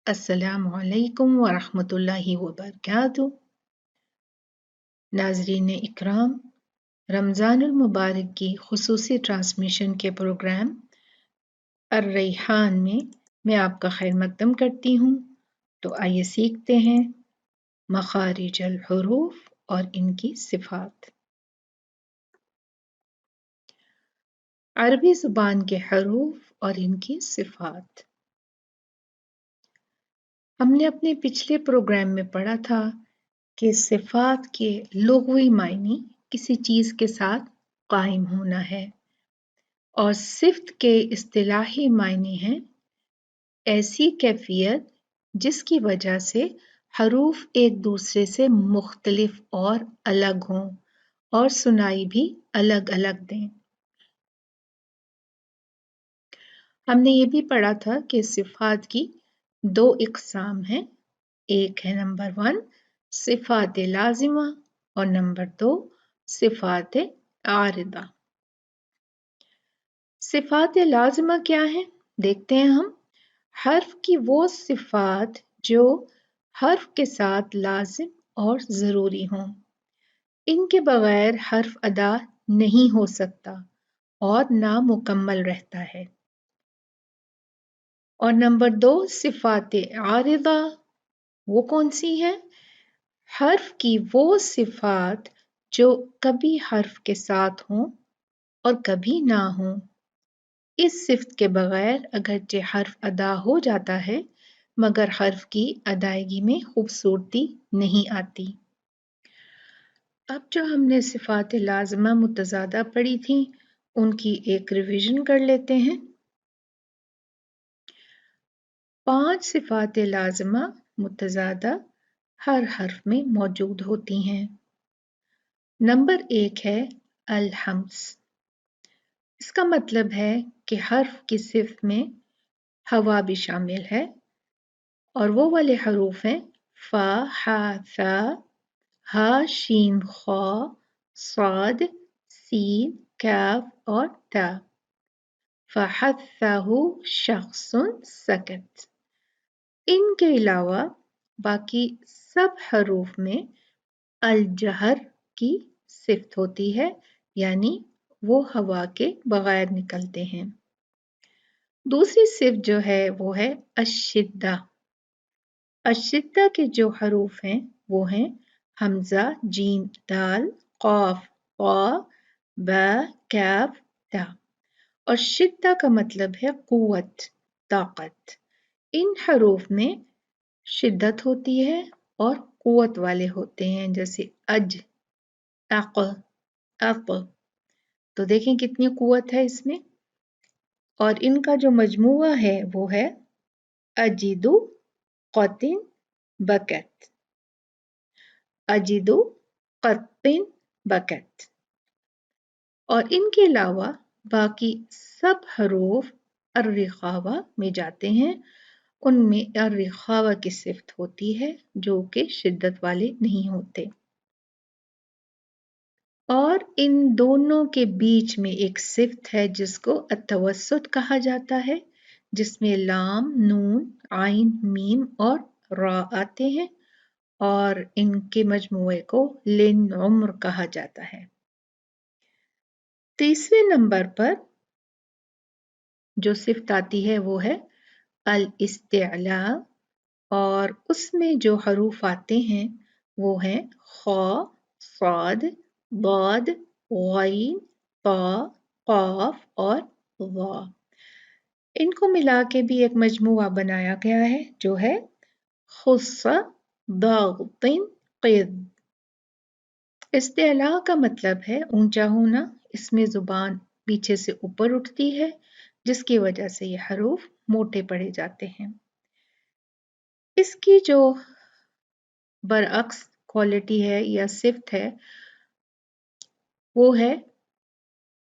अस्सलामुअलैकुम वरहमतुल्लाहि वबरकातुह। नाज़रीन इकराम, रमज़ानुल मुबारक की खुसूसी ट्रांसमिशन के प्रोग्राम अर्रैहान में मैं आपका खैर मकदम करती हूँ। तो आइए सीखते हैं मखारिजुल हुरूफ और इनकी सिफात। अरबी ज़ुबान के हरूफ और इनकी सिफात। हमने अपने पिछले प्रोग्राम में पढ़ा था कि सिफात के लुग़वी मायने किसी चीज़ के साथ कायम होना है और सिफ्त के इस्तिलाही मायने हैं ऐसी कैफियत जिसकी वजह से हरूफ एक दूसरे से मुख्तलिफ और अलग हों और सुनाई भी अलग अलग दें। हमने ये भी पढ़ा था कि सिफात की दो इक़साम हैं। एक है नंबर 1 सिफात लाजिमा और नंबर 2 सिफात आरिदा। सिफात लाजिमा क्या है देखते हैं हम। हर्फ की वो सिफात जो हर्फ के साथ लाजिम और ज़रूरी हों। इनके बगैर हर्फ अदा नहीं हो सकता और नामुकम्मल रहता है। और नंबर 2 सिफात आरिदा वो कौन सी है? हर्फ की वो सिफात जो कभी हर्फ के साथ हों और कभी ना हों। इस सिफ्त के बगैर अगरचे हर्फ अदा हो जाता है मगर हर्फ की अदायगी में खूबसूरती नहीं आती। अब जो हमने सिफात लाज़िमा मुतज़ादा पढ़ी थी उनकी एक रिवीजन कर लेते हैं। 5 सिफात लाज़िमा मुतज़ादा हर हर्फ में मौजूद होती हैं। नंबर 1 है अल-हम्स। इसका मतलब है कि हर्फ की सिफ्त में हवा भी शामिल है और वो वाले हरूफ हैं फा, हा, सा, हा, शीन, खा, साद, सीन, काफ और ता। फहस्सहु शख्सुन सकत। इनके अलावा बाकी सब हरूफ में अल-जहर की सिफ्त होती है यानी वो हवा के बगैर निकलते हैं। दूसरी सिफ्त जो है वो है अशिद्दा। अशिद्दा के जो हरूफ हैं वो हैं हमजा, जीम, दाल, कॉफ, क़ा, बा, काफ, ता। और शिद्दा का मतलब है कुव्वत, ताकत। इन हरूफ में शिद्दत होती है और कुव्वत वाले होते हैं जैसे अज, अक़, अक़। तो देखें कितनी कुव्वत है इसमें। और इनका जो मजमूआ है वो है अजिदु, क़तिन, बकत। अजिदु, क़तिन, बकत। और इनके अलावा बाकी सब हरूफ अर्रिखावा में जाते हैं। उनमें अर्रिखावा की सिफ्त होती है जो कि शिद्दत वाले नहीं होते। और इन दोनों के बीच में एक सिफ्त है जिसको अतवस्सुत कहा जाता है जिसमें लाम, नून, आइन, मीम और रा आते हैं और इनके मजमूए को लिन उम्र कहा जाता है। तीसरे नंबर पर जो सिफ्त आती है वो है अल इस्तिअला और उसमें जो हरूफ आते हैं वो हैं खा, साद, बाद, गैन, ता, काफ और वा। इनको मिला के भी एक मजमूआ बनाया गया है जो है खुस्सा दाग़तिन क़िद। इस्तिअला का मतलब है ऊंचा होना। इसमें जुबान पीछे से ऊपर उठती है जिसकी वजह से ये हरूफ मोटे पड़े जाते हैं। इसकी जो बरअक्स क्वालिटी है या सिफ्त है वो है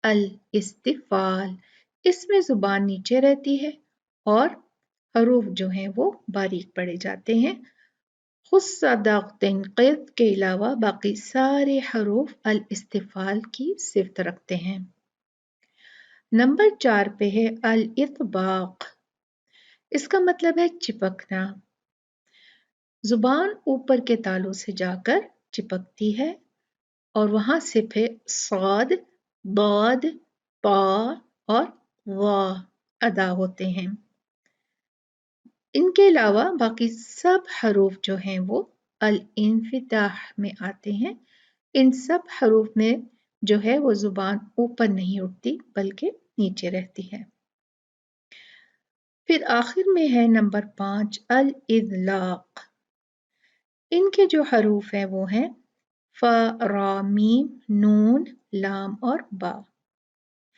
अल इस्तिफ़ाल। इसमें जुबान नीचे रहती है और हरूफ जो हैं वो बारीक पड़े जाते हैं। खुस्सा दाग़तिन क़िद के अलावा बाकी सारे हरूफ अल इस्तिफ़ाल की सिफ्त रखते हैं। नंबर 4 पे है अल इत्बाक़। इसका मतलब है चिपकना। जुबान ऊपर के तालू से जाकर चिपकती है और वहां से फिर साद, बाद, पा और वाह अदा होते हैं। इनके अलावा बाकी सब हरूफ जो हैं वो अल इंफिताह में आते हैं। इन सब हरूफ में जो है वो जुबान ऊपर नहीं उठती बल्कि नीचे रहती है। फिर आखिर में है नंबर 5 अल इदलाक। इनके जो हरूफ हैं वो हैं फ, रा, मीम, नून, लाम और बा।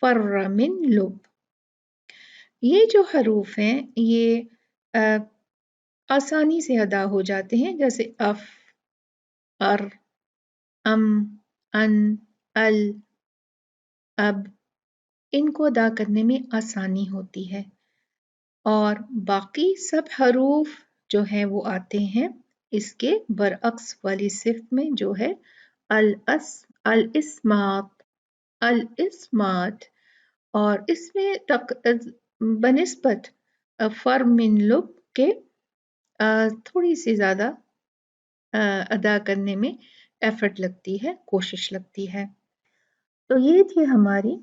फर्र मिन लुब। ये जो हरूफ हैं ये आसानी से अदा हो जाते हैं, जैसे अफ, अर, अम, अन, अल, अब। इनको अदा करने में आसानी होती है। और बाकी सब हरूफ जो हैं वो आते हैं इसके बरअक्स वाली सिफ्त में, जो है अल इस्मात, अल इस्मात। और इसमें बनिस्बत फर मिन लुब के थोड़ी सी ज्यादा अदा करने में एफर्ट लगती है, कोशिश लगती है। तो ये थी हमारी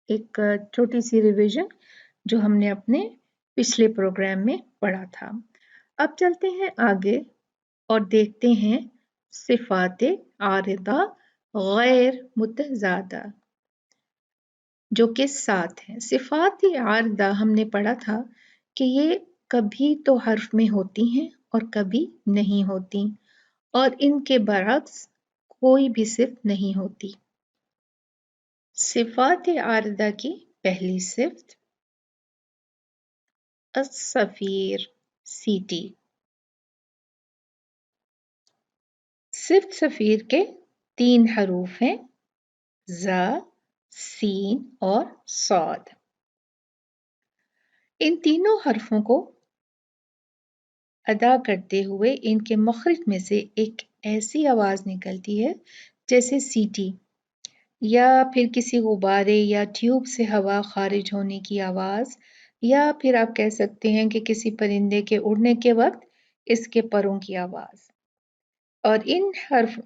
एक छोटी सी रिवीजन जो हमने अपने पिछले प्रोग्राम में पढ़ा था। अब चलते हैं आगे और देखते हैं सिफाते आरिदा गैर मुतज़ादा जो कि 7 हैं। सिफात आरिदा हमने पढ़ा था कि ये कभी तो हर्फ में होती हैं और कभी नहीं होती, और इनके बरअक्स कोई भी सिफ्त नहीं होती। सिफात आरिदा की पहली सिफ्त अस्सफीर, सीटी। सिफ्त सफीर के 3 हरूफ हैं, ज़ा, सीन और सौद। इन तीनों हरफों को अदा करते हुए इनके मखरज में से एक ऐसी आवाज निकलती है जैसे सीटी, या फिर किसी गुब्बारे या ट्यूब से हवा खारिज होने की आवाज, या फिर आप कह सकते हैं कि किसी परिंदे के उड़ने के वक्त इसके परों की आवाज। और इन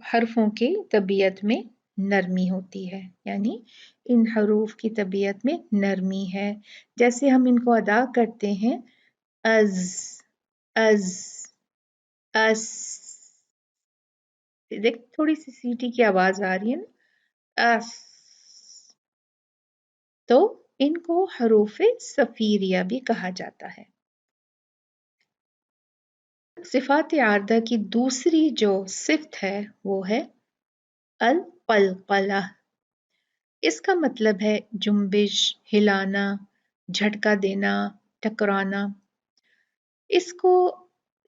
हरफों की तबीयत में नरमी होती है, यानी इन हरूफ की तबीयत में नरमी है। जैसे हम इनको अदा करते हैं अज, अज, अस। देख थोड़ी सी सीटी की आवाज आ रही है ना, अस। तो इनको हरूफ सफीरिया भी कहा जाता है। सिफात आरदा की दूसरी जो सिफ्त है वो है अल कलकला। इसका मतलब है जुम्बिश, हिलाना, झटका देना, टकराना। इसको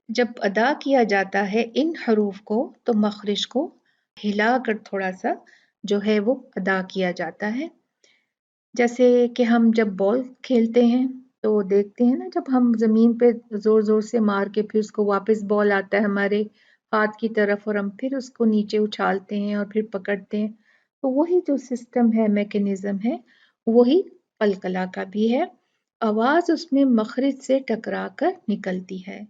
जब अदा किया जाता है इन हरूफ को, तो मखरिज को हिलाकर थोड़ा सा जो है वो अदा किया जाता है। जैसे कि हम जब बॉल खेलते हैं तो देखते हैं ना, जब हम जमीन पे जोर जोर से मार के फिर उसको वापस बॉल आता है हमारे हाथ की तरफ और हम फिर उसको नीचे उछालते हैं और फिर पकड़ते हैं, तो वही जो सिस्टम है, मैकेनिज्म है, वही कलकला का भी है। आवाज उसमें मखरिज से टकरा कर निकलती है।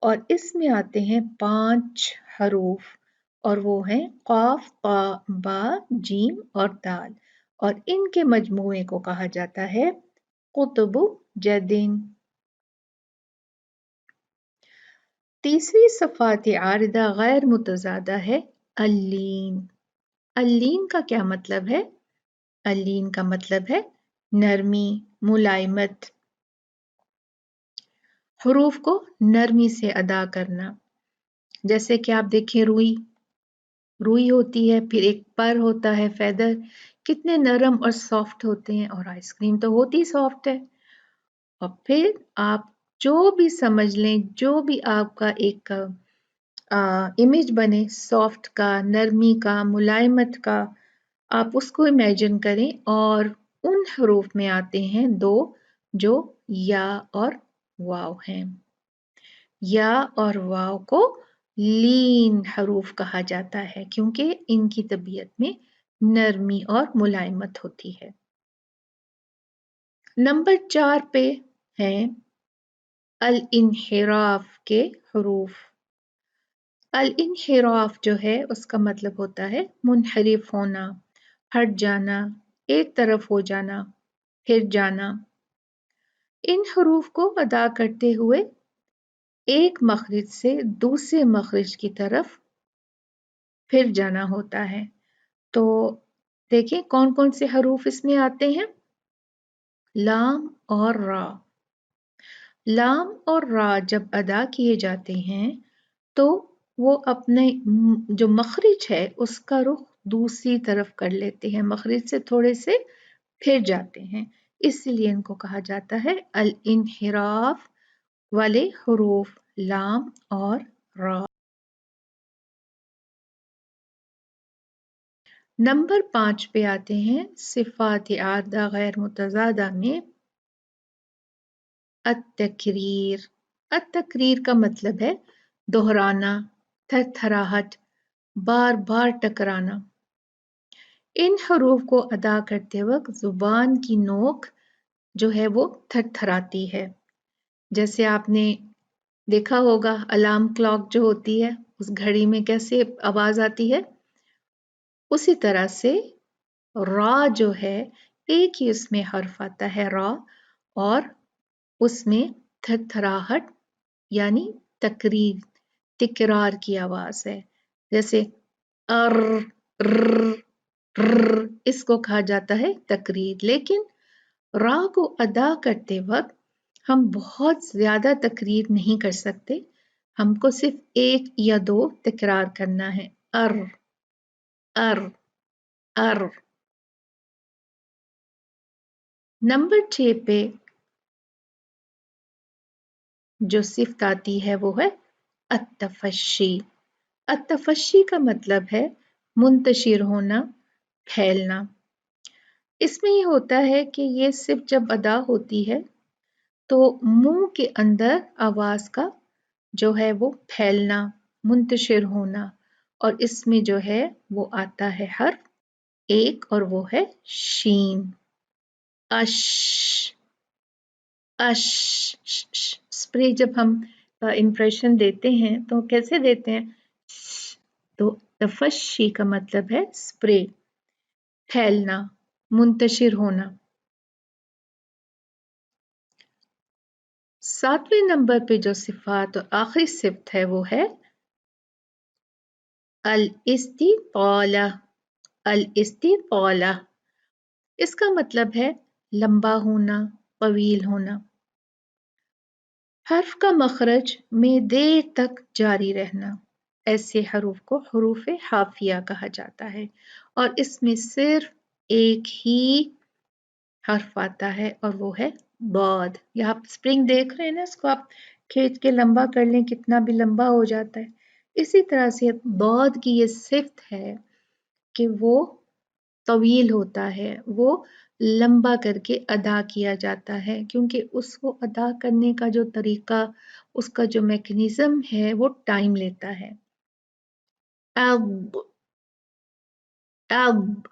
और इसमें आते हैं 5 हरूफ, और वो हैं क़ाफ, क़ा, बा, जीम और दाल। और इनके मजमूए को कहा जाता है कुतुब जदिन। तीसरी सफ़ात आरिदा गैर मुतज़ादा है अल्लीन। अल्लीन का क्या मतलब है? अल्लीन का मतलब है नरमी, मुलायमत। हरूफ को नरमी से अदा करना। जैसे कि आप देखें रुई, रुई होती है, फिर एक पर होता है फेदर, कितने नरम और सॉफ्ट होते हैं, और आइसक्रीम तो होती सॉफ्ट है। और फिर आप जो भी समझ लें, जो भी आपका एक इमेज बने सॉफ्ट का, नरमी का, मुलायमत का, आप उसको इमेजिन करें। और उन हरूफ में आते हैं 2 जो या और वाव हैं। या और वाव को लीन हरूफ कहा जाता है क्योंकि इनकी तबीयत में नरमी और मुलायमत होती है। नंबर 4 पे है अल इनहिराफ के हरूफ। अल इनहिराफ जो है उसका मतलब होता है मुनहरिफ होना, हट जाना, एक तरफ हो जाना, फिर जाना। इन हरूफ को अदा करते हुए एक मखरिज से दूसरे मखरिज की तरफ फिर जाना होता है। तो देखिए कौन कौन से हरूफ इसमें आते हैं। लाम और रा। लाम और रा जब अदा किए जाते हैं तो वो अपने जो मखरिज है उसका रुख दूसरी तरफ कर लेते हैं, मखरिज से थोड़े से फिर जाते हैं, इसलिए इनको कहा जाता है अल इनहिराफ वाले हुरूफ लाम और रा। नंबर 5 पे आते हैं सिफात आदा गैर मुतजादा में अत-तकरीर। अत-तकरीर का मतलब है दोहराना, थरथराहट, बार बार टकराना। इन हरूफ को अदा करते वक्त जुबान की नोक जो है वो थरथराती है। जैसे आपने देखा होगा अलार्म क्लॉक जो होती है उस घड़ी में कैसे आवाज आती है, उसी तरह से रा जो है एक ही उसमें हर्फ आता है रा, और उसमें थरथराहट यानी तकरीर तिकरार की आवाज है। जैसे अर र, र, इसको कहा जाता है तकरीर। लेकिन रा को अदा करते वक्त हम बहुत ज्यादा तकरीर नहीं कर सकते, हमको सिर्फ एक या दो तकरार करना है। अर अर अर। नंबर 6 पे जो सिफ्त आती है वो है अत्तफशी। अत्तफशी का मतलब है मुंतशिर होना, फैलना। इसमें ये होता है कि ये सिर्फ जब अदा होती है तो मुंह के अंदर आवाज का जो है वो फैलना, मुंतशिर होना, और इसमें जो है वो आता है हर्फ एक और वो है शीन। अश अश। स्प्रे जब हम इंप्रेशन देते हैं तो कैसे देते हैं, तो तफशी का मतलब है स्प्रे, फैलना, मुंतशिर होना। 7वें नंबर पे जो सिफात और आखिरी सिफ्त है वो है अल इस्तिताला। अल इस्तिताला इसका मतलब है लंबा होना, तवील होना। हर्फ का मखरज में देर तक जारी रहना, ऐसे हरूफ को हरूफ हाफिया कहा जाता है, और इसमें सिर्फ एक ही हर्फ आता है और वो है बॉद। ये आप स्प्रिंग देख रहे हैं ना, इसको आप खींच के लंबा कर लें कितना भी लंबा हो जाता है। इसी तरह से बॉद की ये सिफ्त है कि वो तवील होता है, वो लंबा करके अदा किया जाता है, क्योंकि उसको अदा करने का जो तरीका, उसका जो मैकेनिज्म है वो टाइम लेता है। अब अब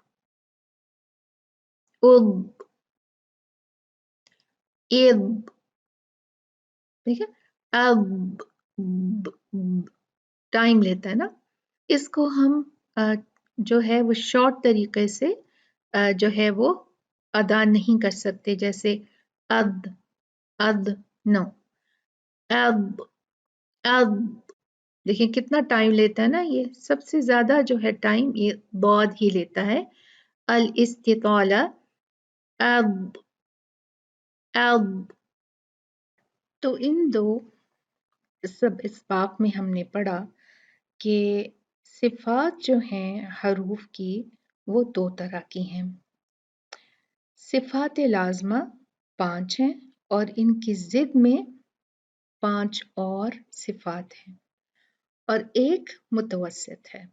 उब इब, ठीक है। अब टाइम लेता है ना, इसको हम जो है वो शॉर्ट तरीके से जो है वो अदा नहीं कर सकते, जैसे अद अद, नो। अब अब देखिए कितना टाइम लेता है ना, ये सबसे ज्यादा जो है टाइम ये बाद ही लेता है। अल इस्तिताला अब अब। तो इन दो सब इसबाक में हमने पढ़ा कि सिफात जो हैं हरूफ की वो दो तरह की हैं। सिफात लाजमा 5 हैं और इनकी जिद में 5 और सिफात हैं, और एक मुतवस्सित है,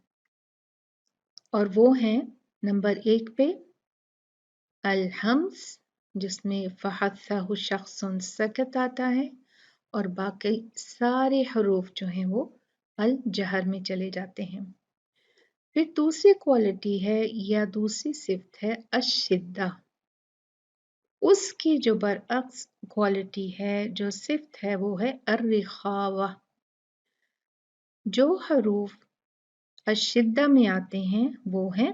और वो हैं नंबर 1 पे अल-हम्स, जिसमें फहस्सहु शख्सुन सकत आता है, और बाकी सारे हरूफ जो हैं वो अल जहर में चले जाते हैं। फिर दूसरी क्वालिटी है या दूसरी सिफ्त है अशिद्दा। उसकी जो बरअक्स क्वालिटी है, जो सिफ्त है, वो है अर्रिखावा। जो हरूफ अशिद्दा में आते हैं वो हैं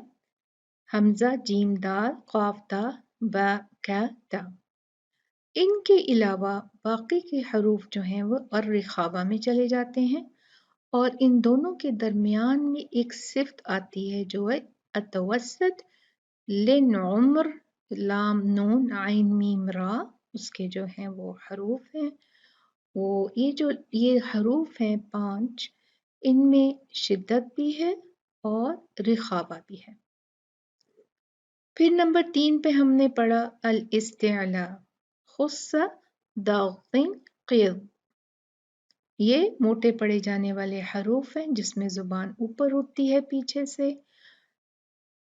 हमजा, जीम, दाल, क़ाफ, ता, बा, का, ता। इनके अलावा बाकी के हरूफ जो हैं वो अर्रिखावा में चले जाते हैं और इन दोनों के दरमियान में एक सिफ्त आती है जो है अतवसत, लिन, उम्र, लाम, नून, आइन, मीम, रा। उसके जो हैं वो हरूफ हैं, वो ये हरूफ हैं 5, इनमें शिद्दत भी है और रिखावा भी है। फिर नंबर 3 पे हमने पढ़ा अल इस्तिअला, खुस्सा, दाग़िन, क़िद। ये मोटे पढ़े जाने वाले हरूफ हैं जिसमें जुबान ऊपर उठती है पीछे से।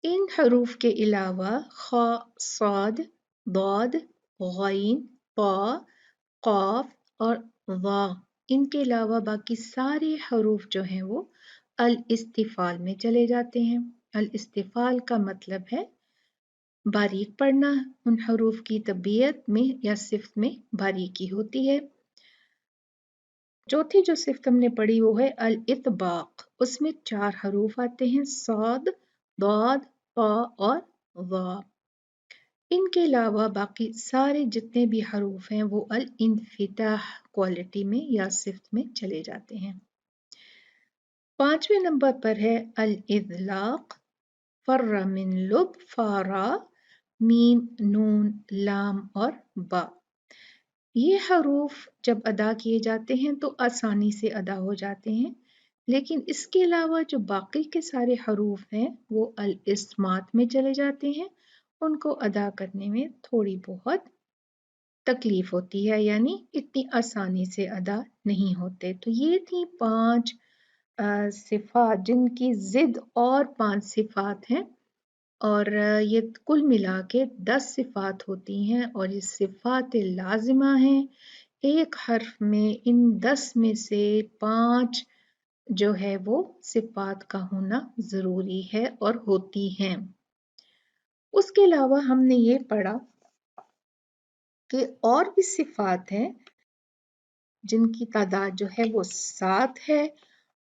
इन हरूफ के अलावा खा, साद, दाद, गैन, ता, क़ाफ और वा, इनके अलावा बाकी सारे हरूफ जो हैं वो अल इस्तिफ़ाल में चले जाते हैं। अल इस्तिफ़ाल का मतलब है बारीक पढ़ना। उन हरूफ की तबीयत में या सिफ्त में बारीकी होती है। चौथी जो सिफ्त हमने पढ़ी वो है अल इतबाक। उसमें 4 हरूफ आते हैं, साद, दाद, ता और वा। इनके अलावा बाकी सारे जितने भी हरूफ हैं वो अल इन्फिताह क्वालिटी में या सिफ्त में चले जाते हैं। 5वें नंबर पर है अल इज़लाक, फर्रा मिन लुब, फारा, मीम, नून, लाम और बा। ये हरूफ जब अदा किए जाते हैं तो आसानी से अदा हो जाते हैं, लेकिन इसके अलावा जो बाकी के सारे हरूफ हैं वो अल इस्मात में चले जाते हैं। उनको अदा करने में थोड़ी बहुत तकलीफ होती है, यानी इतनी आसानी से अदा नहीं होते। तो ये थी 5 सिफात जिनकी जिद और 5 सिफात हैं और ये कुल मिला के 10 सिफात होती हैं और ये सिफात लाजिमा हैं। एक हर्फ में इन 10 में से 5 जो है वो सिफात का होना ज़रूरी है और होती हैं। उसके अलावा हमने ये पढ़ा कि और भी सिफात हैं जिनकी तादाद जो है वो 7 है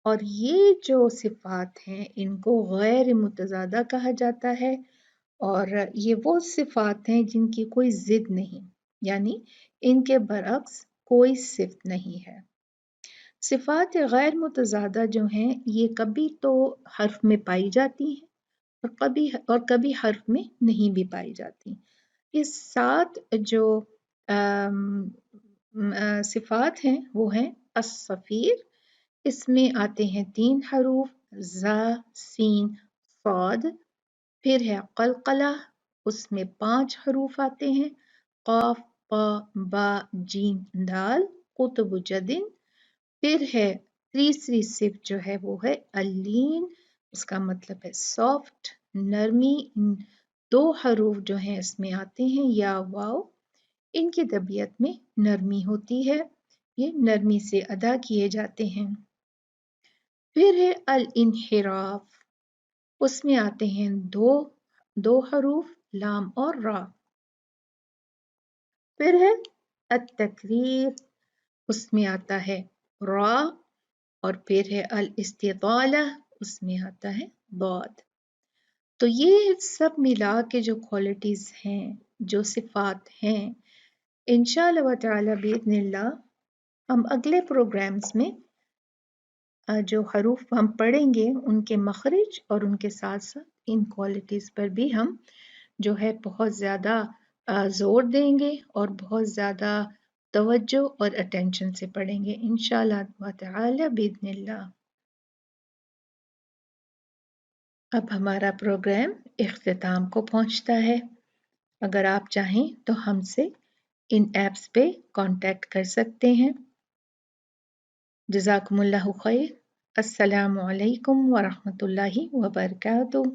और ये जो सिफात हैं इनको गैर मुतज़ादा कहा जाता है और ये वो सिफात हैं जिनकी कोई ज़िद नहीं, यानी इनके बरअक्स कोई सिफ्त नहीं है। सिफात गैर मुतज़ादा जो हैं ये कभी तो हर्फ में पाई जाती हैं और कभी हर्फ में नहीं भी पाई जाती। ये 7 जो सिफात हैं वो हैं अस्सफ़ीर। इसमें आते हैं 3 हरूफ ज़ा, सीन, साद। फिर है क़लक़ला, उसमें 5 हरूफ आते हैं क़ाफ, क़ा, बा, जीम, दाल। क़ुतब जदिन। फिर है तीसरी सिफ्त जो है वो है अल्लीन, उसका मतलब है सॉफ्ट, नरमी। इन 2 हरूफ जो हैं इसमें आते हैं या वाव, इनकी तबीयत में नरमी होती है, ये नरमी से अदा किए जाते हैं। फिर है अल इन्हिराफ, उसमें आते हैं दो हरूफ लाम और रा। फिर है अत-तकरीर, उसमें आता है रा और फिर है अल इस्तिताला, उसमें आता है दाद। तो ये सब मिला के जो क्वालिटीज हैं, जो सिफात हैं, इंशाअल्लाह व तआला बिइज़्निल्लाह हम अगले प्रोग्राम्स में जो हरूफ हम पढ़ेंगे उनके मखरिज और उनके साथ साथ इन क्वालिटीज़ पर भी हम जो है बहुत ज़्यादा ज़ोर देंगे और बहुत ज़्यादा तवज्जो और अटेंशन से पढ़ेंगे इंशाअल्लाह व तआला बिइज़्निल्लाह। अब हमारा प्रोग्राम इख्तिताम को पहुंचता है। अगर आप चाहें तो हमसे इन ऐप्स पे कांटेक्ट कर सकते हैं। जज़ाकुमुल्लाहु खैर। अस्सलामु अलैकुम व रहमतुल्लाहि व बरकातुहू।